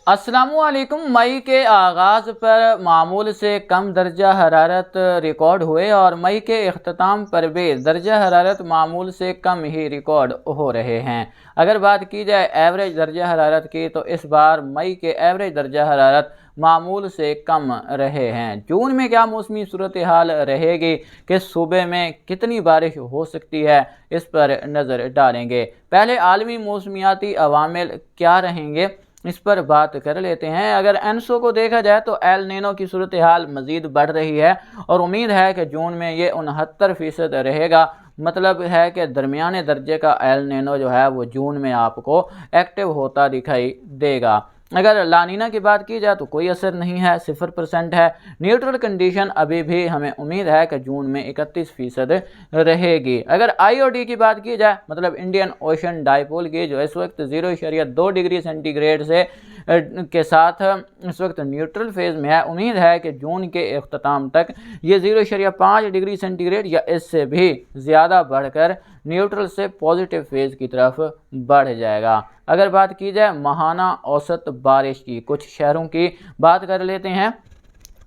अस्सलामुअलैकुम। मई के आगाज़ पर मामूल से कम दर्जा हरारत रिकॉर्ड हुए और मई के अख्ताम पर भी दर्जा हरारत मामूल से कम ही रिकॉर्ड हो रहे हैं। अगर बात की जाए एवरेज दर्जा हरारत की तो इस बार मई के एवरेज दर्जा हरारत मामूल से कम रहे हैं। जून में क्या मौसमी सूरत हाल रहेगी, कि सूबे में कितनी बारिश हो सकती है, इस पर नज़र डालेंगे। पहले आलमी मौसमियाती अवामिल क्या रहेंगे, इस पर बात कर लेते हैं। अगर एनसो को देखा जाए तो एल नीनो की सूरत हाल मज़ीद बढ़ रही है और उम्मीद है कि जून में ये 69% रहेगा। मतलब है कि दरमियाने दर्जे का एल नीनो जो है वो जून में आपको एक्टिव होता दिखाई देगा। अगर लानीना की बात की जाए तो कोई असर नहीं है, 0% है। न्यूट्रल कंडीशन अभी भी हमें उम्मीद है कि जून में 31% रहेगी। अगर आईओडी की बात की जाए, मतलब इंडियन ओशन डाइपोल की, जो इस वक्त 0.2 डिग्री सेंटीग्रेड से के साथ इस वक्त न्यूट्रल फेज़ में है, उम्मीद है कि जून के अख्ताम तक ये 0.5 डिग्री सेंटीग्रेड या इससे भी ज़्यादा बढ़कर न्यूट्रल से पॉजिटिव फेज़ की तरफ बढ़ जाएगा। अगर बात की जाए माहाना औसत बारिश की, कुछ शहरों की बात कर लेते हैं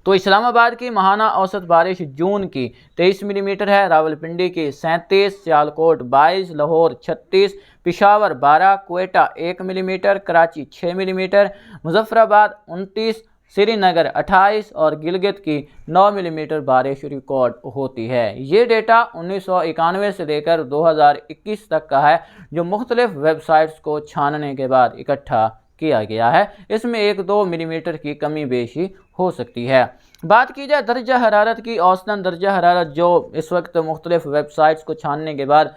तो इस्लामाबाद की माहाना औसत बारिश जून की 23 मिलीमीटर है, रावलपिंडी की 37, सियालकोट 22, लाहौर 36, पेशावर 12, क्वेटा 1 मिलीमीटर, कराची 6 मिलीमीटर, मुजफ्फराबाद 29, श्रीनगर 28 और गिलगित की 9 मिलीमीटर बारिश रिकॉर्ड होती है। ये डेटा 1991 से लेकर 2021 तक का है, जो मुख्तलिफ वेबसाइट्स को छानने के बाद इकट्ठा किया गया है। इसमें 1-2 मिलीमीटर की कमी बेशी हो सकती है। बात की जाए दर्जा हरारत की, औसतन दर्जा हरारत जो इस वक्त मुख्तलिफ वेबसाइट्स को छानने के बाद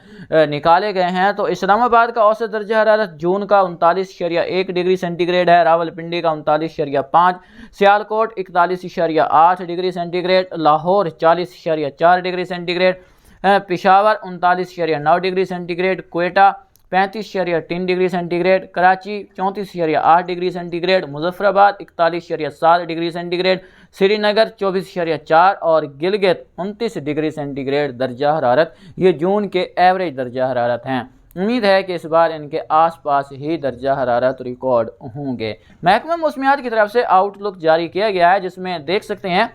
निकाले गए हैं, तो इस्लामाबाद का औसत दर्जा हरारत जून का 39.1 डिग्री सेंटीग्रेड है, रावलपिंडी का 39.5, Sialkot 41.8 degree centigrade, Lahore 40.4 degree centigrade, Peshawar 39.9 degree centigrade, Quetta 35.3 degree centigrade, Karachi 34.8 degree centigrade, Muzaffarabad 41.7 degree centigrade, Srinagar 24.4 और गिलगित 29 डिग्री सेंटीग्रेड दर्जा हरारत ये जून के एवरेज दर्जा हरारत हैं। उम्मीद है कि इस बार इनके आसपास ही दर्जा हरारत रिकॉर्ड होंगे। महकमा मौसमियात की तरफ से आउटलुक जारी किया गया है, जिसमें देख सकते हैं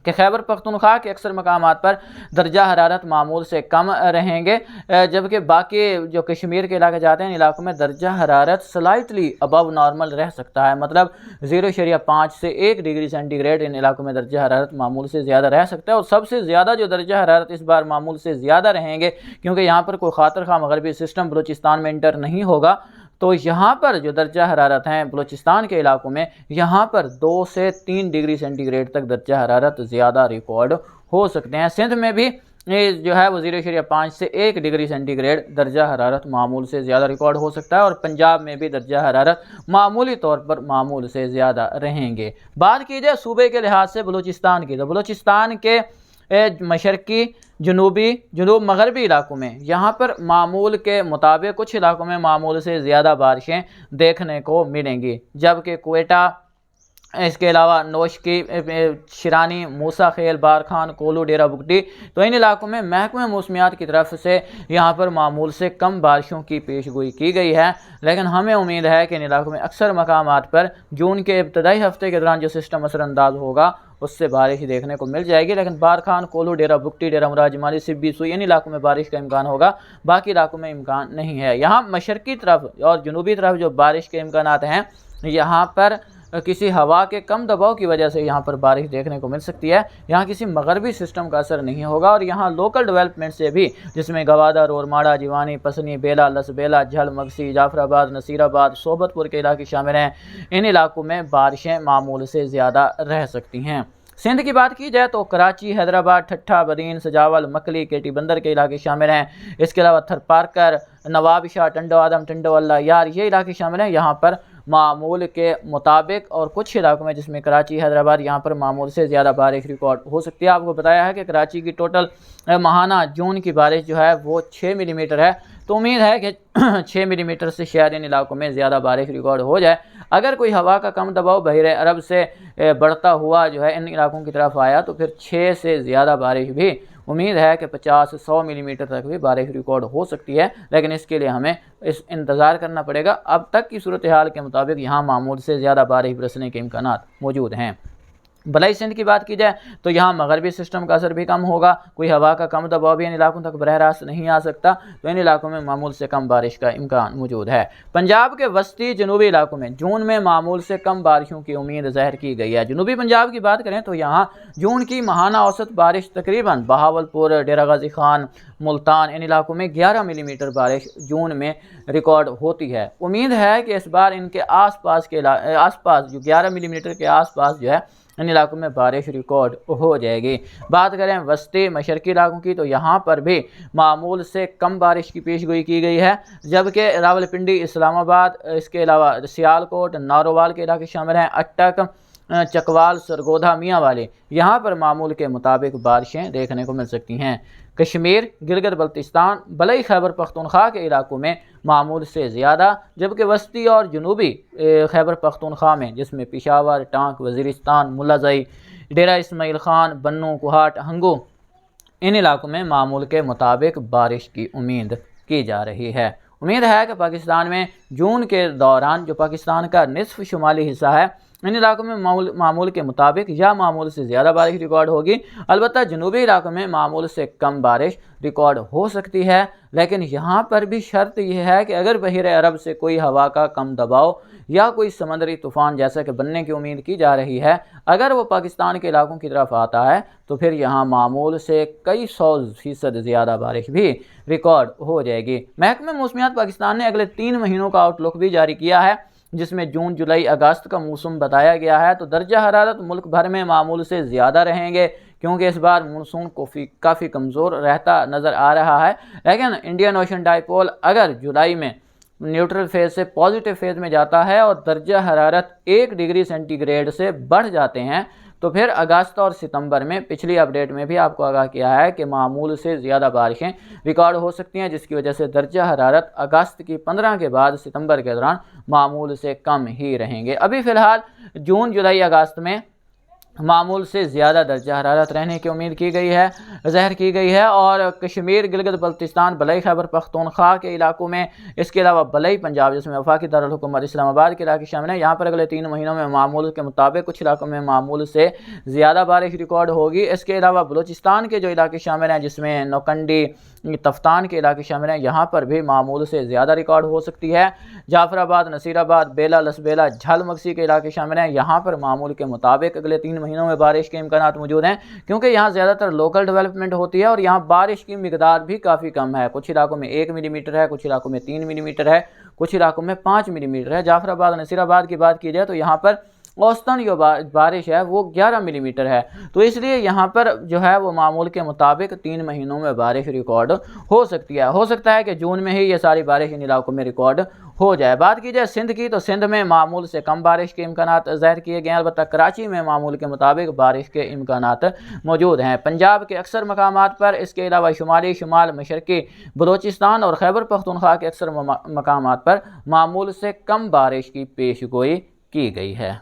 कि खैबर पख्तूनख्वा के अक्सर मकामात पर दर्जा हरारत मामूल से कम रहेंगे, जबकि बाकी जो कश्मीर के इलाके जाते हैं, इन इलाकों में दर्जा हरारत स्लाइटली अबव नॉर्मल रह सकता है। मतलब 0.5 से 1 डिग्री सेंटीग्रेड इन इलाकों में दर्जा हरारत मामूल से ज़्यादा रह सकता है। और सबसे ज़्यादा जो दर्जा हरारत इस बार मामूल से ज़्यादा रहेंगे, क्योंकि यहाँ पर कोई खातर खा मगरबी सिस्टम बलूचिस्तान में इंटर नहीं होगा, तो यहाँ पर जो दर्जा हरारत हैं बलूचिस्तान के इलाकों में, यहाँ पर 2 से 3 डिग्री सेंटीग्रेड तक दर्जा हरारत ज़्यादा रिकॉर्ड हो सकते हैं। सिंध में भी ये जो है वो 0.5 से 1 डिग्री सेंटीग्रेड दर्जा हरारत मामूल से ज़्यादा रिकॉर्ड हो सकता है और पंजाब में भी दर्जा हरारत मामूली तौर पर मामूल से ज़्यादा रहेंगे। बात की जाए सूबे के लिहाज से बलूचिस्तान की, तो बलूचिस्तान के मशरकी जनूब मगरबी इलाकों में यहाँ पर मामूल के मुताबिक कुछ इलाकों में मामूल से ज़्यादा बारिशें देखने को मिलेंगी, जबकि क्वेटा, इसके अलावा नोशकी, शिरानी, मूसा खेल, बारखान, कोलू, डेरा बुगटी, तो इन इलाकों में महकमे मौसमियात की तरफ से यहाँ पर मामूल से कम बारिशों की पेशगोई की गई है। लेकिन हमें उम्मीद है कि इन इलाकों में अक्सर मकामात पर जून के इब्तदाई हफ्ते के दौरान जो सिस्टम असरअंदाज होगा उससे बारिश देखने को मिल जाएगी। लेकिन बारखान, कोलू, डेरा बुगटी, डेरा मुराद जमाली, सिब्बी, सुई, इन इलाकों में बारिश का इम्कान होगा, बाकी इलाकों में इम्कान नहीं है। यहाँ मशरकी तरफ और जनूबी तरफ जो बारिश के इम्कान हैं, यहाँ पर किसी हवा के कम दबाव की वजह से यहाँ पर बारिश देखने को मिल सकती है। यहाँ किसी मगरबी सिस्टम का असर नहीं होगा और यहाँ लोकल डेवलपमेंट से भी, जिसमें गवादर, रोरमाड़ा, जीवानी, पसनी, बेला, लसबेला, झल, मगसी, जाफराबाद, नसीराबाद, सोबतपुर के इलाके शामिल हैं। इन इलाकों में बारिशें मामूल से ज़्यादा रह सकती हैं। सिंध की बात की जाए तो कराची, हैदराबाद, ठट्ठा, बदीन, सजावल, मकली, केटी बंदर के इलाके शामिल हैं। इसके अलावा थरपारकर, नवाबशाह, टंडो आदम, टंडो अल्लाह यार, ये इलाके शामिल हैं। यहाँ पर मामूल के मुताबिक और कुछ इलाकों में, जिसमें कराची, हैदराबाद, यहाँ पर मामूल से ज़्यादा बारिश रिकॉर्ड हो सकती है। आपको बताया है कि कराची की टोटल माहाना जून की बारिश जो है वो 6 मिलीमीटर है, तो उम्मीद है कि 6 मिलीमीटर से शायद इन इलाकों में ज़्यादा बारिश रिकॉर्ड हो जाए। अगर कोई हवा का कम दबाव बहिरे अरब से बढ़ता हुआ जो है इन इलाकों की तरफ आया, तो फिर 6 से ज़्यादा बारिश भी उम्मीद है कि 50-100 मिलीमीटर तक भी बारिश रिकॉर्ड हो सकती है, लेकिन इसके लिए हमें इंतज़ार करना पड़ेगा। अब तक की सूरत हाल के मुताबिक यहाँ मामूल से ज़्यादा बारिश बरसने के इम्कान मौजूद हैं। बलई सिंध की बात की जाए तो यहाँ मगरबी सिस्टम का असर भी कम होगा, कोई हवा का कम दबाव भी इन इलाकों तक बरह रास्त नहीं आ सकता, तो इन इलाकों में मामूल से कम बारिश का इम्कान मौजूद है। पंजाब के वस्ती जनूबी इलाकों में जून में मामूल से कम बारिशों की उम्मीद ज़ाहिर की गई है। जनूबी पंजाब की बात करें तो यहाँ जून की माहाना औसत बारिश तकरीबन बहावलपुर, डेरा गाजी खान, मुल्तान इन इलाकों में 11 मिलीमीटर बारिश जून में रिकॉर्ड होती है। उम्मीद है कि इस बार इनके आसपास जो 11 मिलीमीटर के आसपास जो है इन इलाकों में बारिश रिकॉर्ड हो जाएगी। बात करें वस्ती मशरकी इलाकों की तो यहाँ पर भी मामूल से कम बारिश की पेशगोई की गई है, जबकि रावलपिंडी, इस्लामाबाद, इसके अलावा सियालकोट, नारोवाल के इलाके शामिल हैं। अटक, चकवाल, सरगोधा, मियाँ वाले यहाँ पर मामूल के मुताबिक बारिशें देखने को मिल सकती हैं। कश्मीर, गिलगित बल्तिस्तान, बलई खैबर पख्तूनख्वा के इलाकों में मामूल से ज़्यादा, जबकि वस्ती और जनूबी खैबर पख्तूनख्वा में जिसमें पेशावर, टांक, वज़ीरिस्तान, मुल्लाज़ई, डेरा इस्माइल खान, बन्नू, कुहाट, हंगू इन इलाकों में मामूल के मुताबिक बारिश की उम्मीद की जा रही है। उम्मीद है कि पाकिस्तान में जून के दौरान जो पाकिस्तान का निसफ शुमाली हिस्सा है इन इलाकों में मामूल के मुताबिक या मामूल से ज़्यादा बारिश रिकॉर्ड होगी। अलबत्ता जनूबी इलाकों में मामूल से कम बारिश रिकॉर्ड हो सकती है, लेकिन यहाँ पर भी शर्त यह है कि अगर बहिर अरब से कोई हवा का कम दबाव या कोई समंदरी तूफ़ान जैसा कि बनने की उम्मीद की जा रही है, अगर वो पाकिस्तान के इलाकों की तरफ आता है तो फिर यहाँ मामूल से कई 100% ज़्यादा बारिश भी रिकॉर्ड हो जाएगी। महकमे मौसमियात पाकिस्तान ने अगले 3 महीनों का आउटलुक भी जारी किया है, जिसमें जून, जुलाई, अगस्त का मौसम बताया गया है। तो दर्जा हरारत मुल्क भर में मामूल से ज़्यादा रहेंगे, क्योंकि इस बार मानसून काफ़ी कमज़ोर रहता नज़र आ रहा है। लेकिन इंडियन ओशन डाइपोल अगर जुलाई में न्यूट्रल फेज़ से पॉजिटिव फेज़ में जाता है और दर्जा हरारत 1 डिग्री सेंटीग्रेड से बढ़ जाते हैं तो फिर अगस्त और सितंबर में पिछली अपडेट में भी आपको आगाह किया है कि मामूल से ज़्यादा बारिशें रिकॉर्ड हो सकती हैं, जिसकी वजह से दर्जा हरारत अगस्त की 15 के बाद सितंबर के दौरान मामूल से कम ही रहेंगे। अभी फ़िलहाल जून, जुलाई, अगस्त में मामूल से ज़्यादा दर्जा हरारत रहने की उम्मीद की गई है, ज़ाहिर की गई है। और कश्मीर, गिलगित बल्तिस्तान, बलई खैबर पख्तूनख्वा के इलाकों में, इसके अलावा बलई पंजाब जिसमें वफाकी दारुल हुकूमत इस्लामाबाद के इलाके शामिल हैं, यहाँ पर अगले 3 महीनों में मामूल के मुताबिक कुछ इलाकों में मामूल से ज़्यादा बारिश रिकॉर्ड होगी। इसके अलावा बलूचिस्तान के जो इलाके शामिल हैं जिसमें नौकंडी, तफ्तान के इलाके शामिल हैं, यहाँ पर भी मामूल से ज़्यादा रिकॉर्ड हो सकती है। जाफराबाद, नसीराबाद, बेला, लसबेला, झल मक्सी के इलाके शामिल हैं, यहाँ पर मामूल के मुताबिक अगले 3 महीनों में बारिश के इम्कान मौजूद हैं, क्योंकि यहाँ ज़्यादातर लोकल डेवलपमेंट होती है और यहाँ बारिश की मिकदार भी काफ़ी कम है। कुछ इलाकों में 1 मिलीमीटर है, कुछ इलाकों में 3 मिलीमीटर है, कुछ इलाकों में 5 मिलीमीटर है। जाफराबाद, नसीराबाद की बात की जाए तो यहाँ पर औसतन जो बारिश है वो 11 मिलीमीटर है। तो इसलिए यहाँ पर जो है वो मामूल के मुताबिक 3 महीनों में बारिश रिकॉर्ड हो सकती है। हो सकता है कि जून में ही ये सारी बारिश इन इलाकों में रिकॉर्ड हो जाए। बात की जाए सिंध की तो सिंध में मामूल से कम बारिश के इम्कान ज़ाहिर किए गए हैं, अलबत्ता कराची में मामूल के मुताबिक बारिश के इम्कान मौजूद हैं। पंजाब के अक्सर मकामात पर, इसके अलावा शुमाल मशरकी बलूचिस्तान और खैबर पख्तूनख्वा के अक्सर मकामात पर मामूल से कम बारिश की पेशगोई की गई है।